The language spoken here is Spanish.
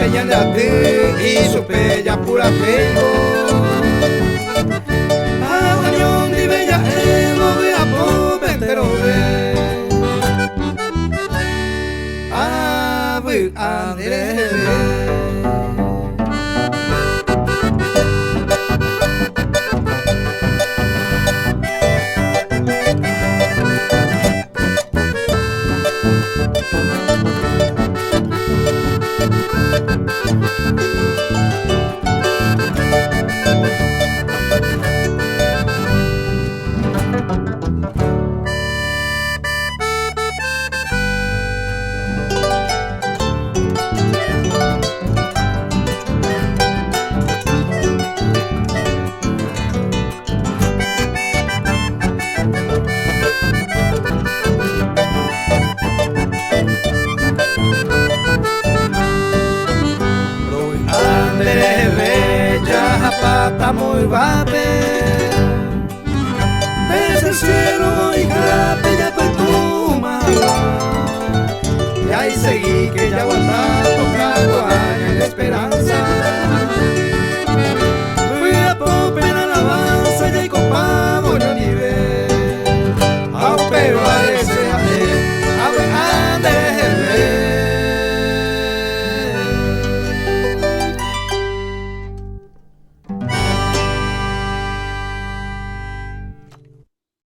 peña de ati y su pella pura feo. Aguañón di bella emo vea po pentero ve. Abu Andrés. Pata muy vape desde el cielo y cape ya pertuma y ahí seguí que ya aguanta tocando años de esperanza.